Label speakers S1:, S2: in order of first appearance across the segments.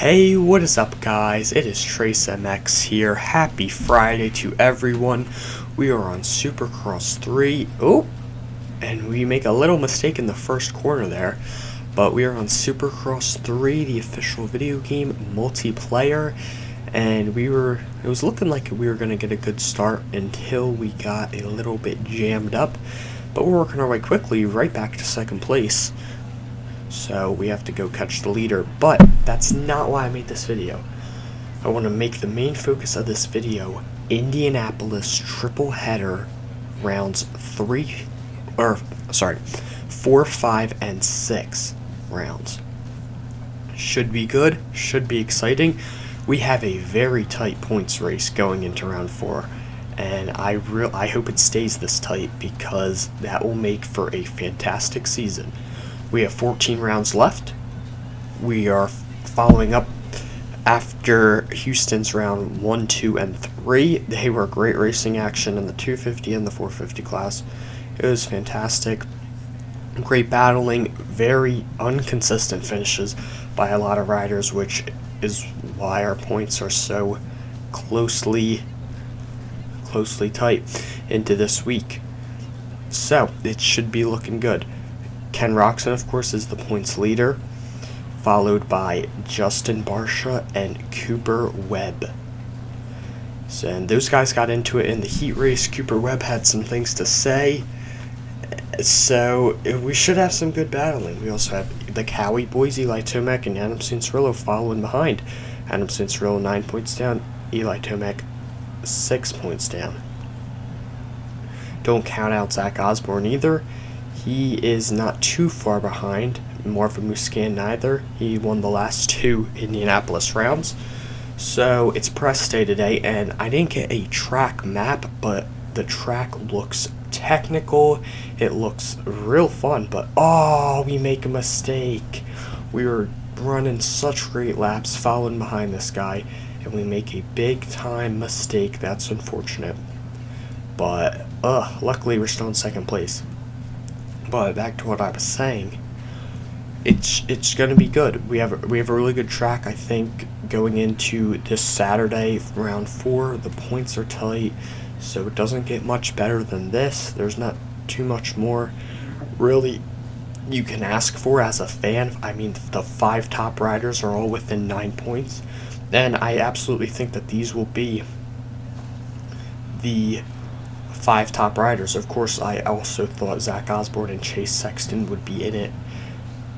S1: Hey, what is up guys? It is Trace MX here. Happy Friday to everyone. We are on Supercross 3. Oh, and we make a little mistake in the first corner there. But we are on Supercross 3, the official video game multiplayer. And it was looking like we were going to get a good start until we got a little bit jammed up. But we're working our way quickly right back to second place. So we have to go catch the leader, but that's not why I made this video. I want to make the main focus of this video Indianapolis triple header rounds 4, 5, and 6 rounds. Should be good, should be exciting. We have a very tight points race going into round 4, and I hope it stays this tight because that will make for a fantastic season. We have 14 rounds left. We are following up after Houston's round 1, 2, and 3. They were great racing action in the 250 and the 450 class. It was fantastic. Great battling, very inconsistent finishes by a lot of riders, which is why our points are so closely tight into this week. So, it should be looking good. Ken Roxon, of course, is the points leader, followed by Justin Barsha and Cooper Webb. So, and those guys got into it in the heat race. Cooper Webb had some things to say, so we should have some good battling. We also have the Cowie boys, Eli Tomac and Adam Cianciarulo, following behind. Adam Cianciarulo 9 points down, Eli Tomac 6 points down. Don't count out Zach Osborne either. He is not too far behind. Marvin Muscan neither. He won the last 2 Indianapolis rounds. So it's press day today, and I didn't get a track map, but the track looks technical. It looks real fun, but we make a mistake. We were running such great laps following behind this guy, and we make a big time mistake. That's unfortunate. But luckily we're still in second place. But back to what I was saying, it's going to be good. We have a really good track, I think, going into this Saturday, round 4. The points are tight, so it doesn't get much better than this. There's not too much more really you can ask for as a fan. I mean, the 5 top riders are all within 9 points, and I absolutely think that these will be the 5 top riders. Of course, I also thought Zach Osborne and Chase Sexton would be in it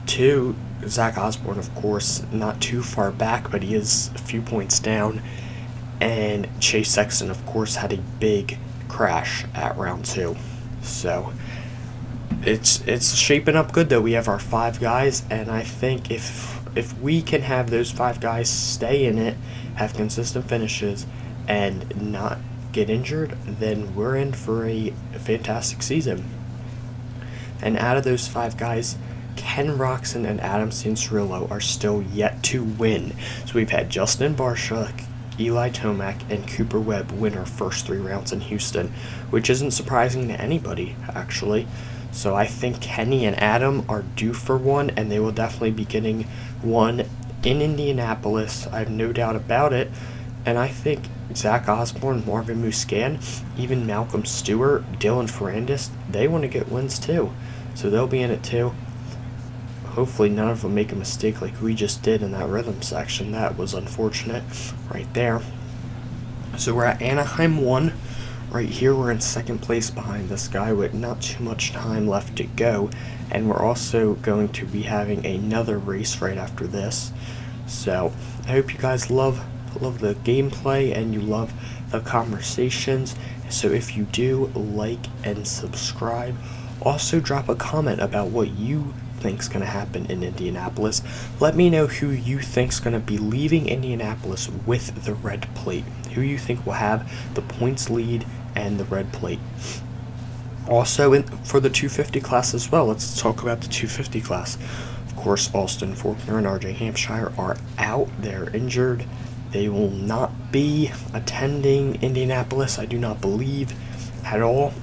S1: too. Zach Osborne, of course, not too far back, but he is a few points down. And Chase Sexton, of course, had a big crash at round 2. So it's shaping up good, though. We have our 5 guys, and I think if we can have those 5 guys stay in it, have consistent finishes, and not get injured, then we're in for a fantastic season. And out of those 5 guys, Ken Roxon and Adam Cianciarulo are still yet to win. So we've had Justin Barsha, Eli Tomac, and Cooper Webb win our first 3 rounds in Houston, which isn't surprising to anybody, actually. So I think Kenny and Adam are due for one, and they will definitely be getting one in Indianapolis. I have no doubt about it. And I think Zach Osborne, Marvin Muscan, even Malcolm Stewart, Dylan Ferrandis, they want to get wins too. So they'll be in it too. Hopefully none of them make a mistake like we just did in that rhythm section. That was unfortunate right there. So we're at Anaheim 1. Right here we're in second place behind this guy with not too much time left to go. And we're also going to be having another race right after this. So I hope you guys love the gameplay and you love the conversations. So if you do, like and subscribe. Also drop a comment about what you think's going to happen in Indianapolis. Let me know who you think's going to be leaving Indianapolis with the red plate. Who you think will have the points lead and the red plate. Also for the 250 class as well. Let's talk about the 250 class. Of course, Austin Faulkner and RJ Hampshire are out. They're injured. They will not be attending Indianapolis, I do not believe, at all.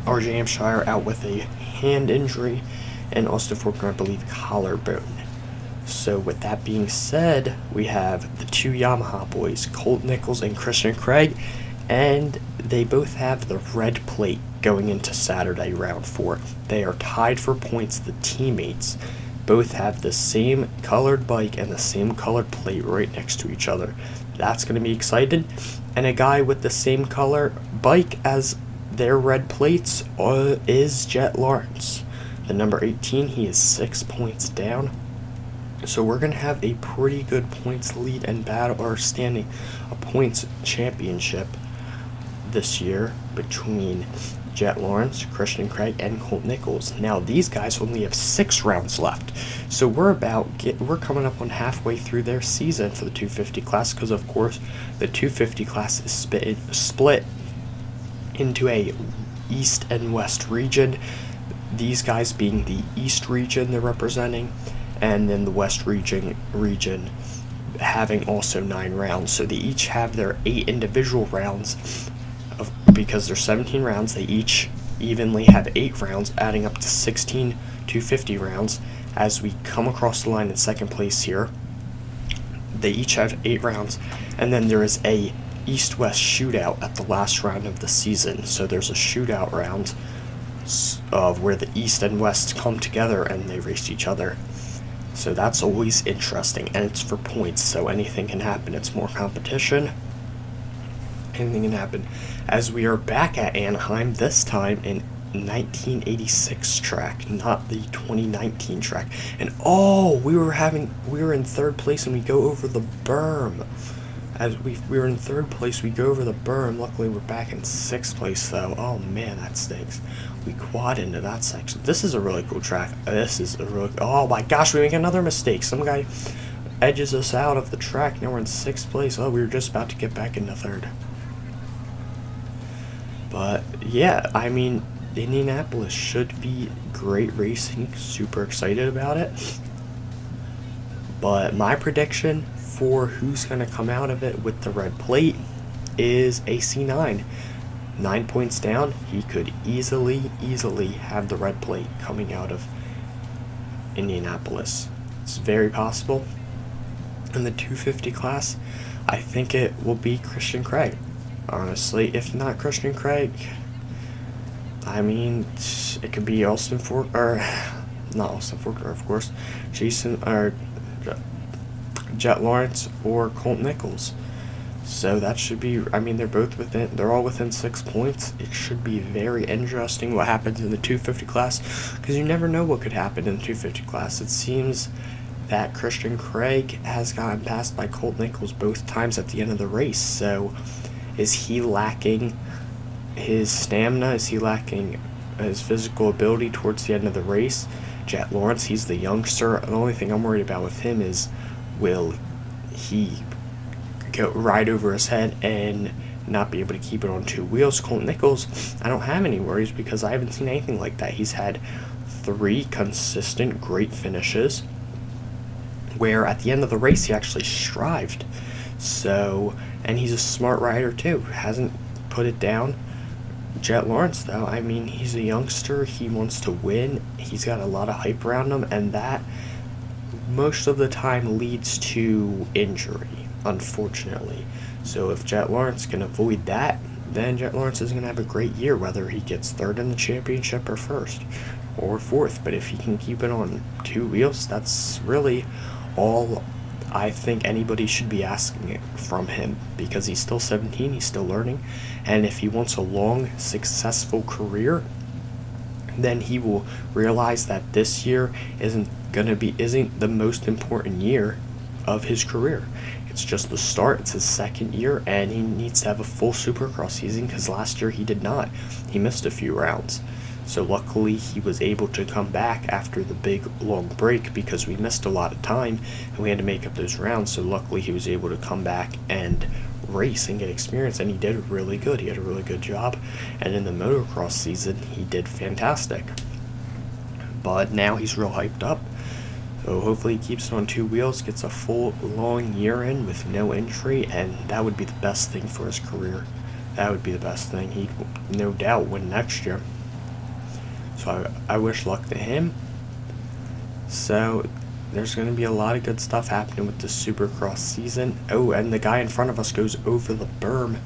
S1: RJ Hampshire out with a hand injury, and Austin Faulkner, I believe, collarbone. So with that being said, we have the two Yamaha boys, Colt Nichols and Christian Craig, and they both have the red plate going into Saturday round 4. They are tied for points. The teammates both have the same colored bike and the same colored plate right next to each other. That's going to be exciting. And a guy with the same color bike as their red plates is Jet Lawrence. The number 18, he is 6 points down. So we're going to have a pretty good points lead and battle, or standing a points championship this year between Jet Lawrence, Christian Craig, and Colt Nichols. Now these guys only have 6 rounds left, so we're coming up on halfway through their season for the 250 class, because of course the 250 class is split into a East and West region. These guys being the East region they're representing, and then the West region having also 9 rounds. So they each have their 8 individual rounds. Because there's 17 rounds, they each evenly have 8 rounds, adding up to 16 250 rounds. As we come across the line in second place here, they each have 8 rounds, and then there is a East-West shootout at the last round of the season. So there's a shootout round of where the East and West come together and they race each other. So that's always interesting, and it's for points, so anything can happen. It's more competition. Anything can happen. As we are back at Anaheim, this time in 1986 track, not the 2019 track. And we were in third place and we go over the berm. As we were in third place, we go over the berm. Luckily, we're back in 6th place, though. Oh man, that stinks. We quad into that section. This is a really cool track. Oh my gosh, we make another mistake. Some guy edges us out of the track. Now we're in 6th place. Oh, we were just about to get back into 3rd. But yeah, I mean, Indianapolis should be great racing. Super excited about it. But my prediction for who's going to come out of it with the red plate is AC9. 9 points down, he could easily have the red plate coming out of Indianapolis. It's very possible. In the 250 class, I think it will be Christian Craig. Honestly, if not Christian Craig, I mean, it could be not Austin Forker, of course, Jet Lawrence or Colt Nichols. So that should be, I mean, they're all within 6 points. It should be very interesting what happens in the 250 class, because you never know what could happen in the 250 class. It seems that Christian Craig has gotten passed by Colt Nichols both times at the end of the race. So is he lacking his stamina? Is he lacking his physical ability towards the end of the race? Jet Lawrence, he's the youngster. The only thing I'm worried about with him is, will he go ride over his head and not be able to keep it on 2 wheels? Colt Nichols, I don't have any worries because I haven't seen anything like that. He's had 3 consistent great finishes where at the end of the race he actually strived. So, and he's a smart rider too, hasn't put it down. Jet Lawrence, though, I mean, he's a youngster, he wants to win, he's got a lot of hype around him, and that most of the time leads to injury, unfortunately. So if Jet Lawrence can avoid that, then Jet Lawrence is going to have a great year, whether he gets 3rd in the championship or 1st or 4th. But if he can keep it on 2 wheels, that's really all I think anybody should be asking it from him, because he's still 17, he's still learning, and if he wants a long, successful career, then he will realize that this year isn't the most important year of his career. It's just the start. It's his 2nd year, and he needs to have a full Supercross season, because last year he did not. He missed a few rounds. So luckily he was able to come back after the big long break, because we missed a lot of time and we had to make up those rounds. So luckily he was able to come back and race and get experience, and he did really good. He had a really good job, and in the motocross season he did fantastic. But now he's real hyped up. So hopefully he keeps it on 2 wheels, gets a full long year in with no injury, and that would be the best thing for his career. That would be the best thing. He'd no doubt win next year. So I wish luck to him. So there's going to be a lot of good stuff happening with the Supercross season. Oh, and the guy in front of us goes over the berm.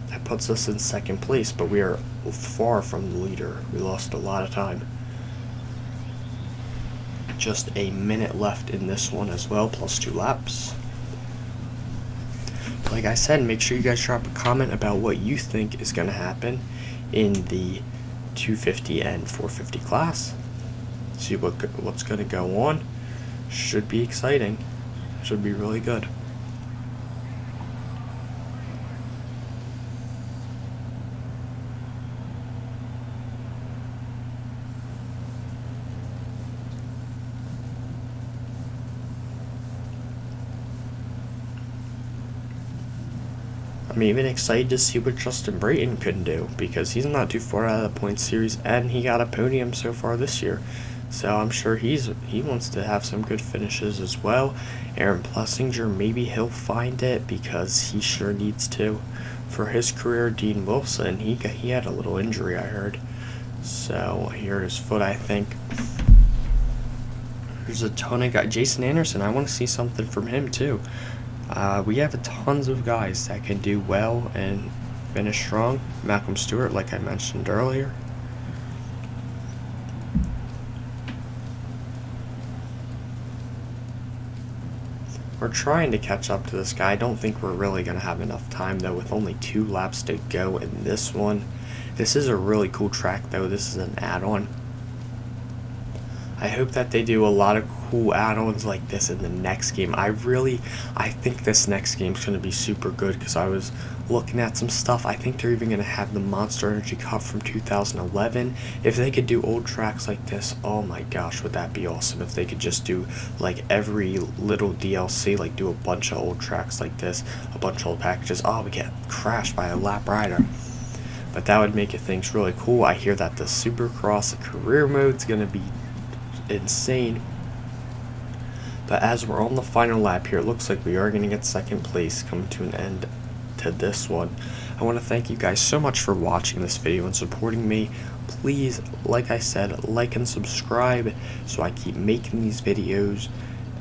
S1: That puts us in second place, but we are far from the leader. We lost a lot of time. Just a minute left in this one as well, plus 2 laps. Like I said, make sure you guys drop a comment about what you think is going to happen in the 250 and 450 class. See what's going to go on. Should be exciting. Should be really good. I'm even excited to see what Justin Brayton can do, because he's not too far out of the points series, and he got a podium so far this year. So I'm sure he wants to have some good finishes as well. Aaron Plessinger, maybe he'll find it, because he sure needs to for his career. Dean Wilson, he had a little injury, I heard. So he hurt his foot, I think. There's a ton of guys. Jason Anderson, I want to see something from him too. We have tons of guys that can do well and finish strong. Malcolm Stewart, like I mentioned earlier. We're trying to catch up to this guy. I don't think we're really going to have enough time, though, with only 2 laps to go in this one. This is a really cool track, though. This is an add-on. I hope that they do a lot of cool add-ons like this in the next game. I think this next game is going to be super good, because I was looking at some stuff. I think they're even going to have the Monster Energy Cup from 2011. If they could do old tracks like this, oh my gosh, would that be awesome. If they could just do like every little DLC, like do a bunch of old tracks like this, a bunch of old packages. Oh, we get crashed by a lap rider. But that would make it things really cool. I hear that the Supercross career mode is going to be insane. But as we're on the final lap here, it looks like we are going to get second place, coming to an end to this one. I want to thank you guys so much for watching this video and supporting me. Please, like I said, like and subscribe so I keep making these videos,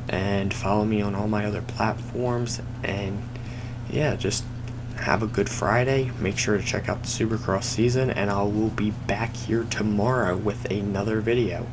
S1: and follow me on all my other platforms. And yeah, just have a good Friday. Make sure to check out the Supercross season, and I will be back here tomorrow with another video.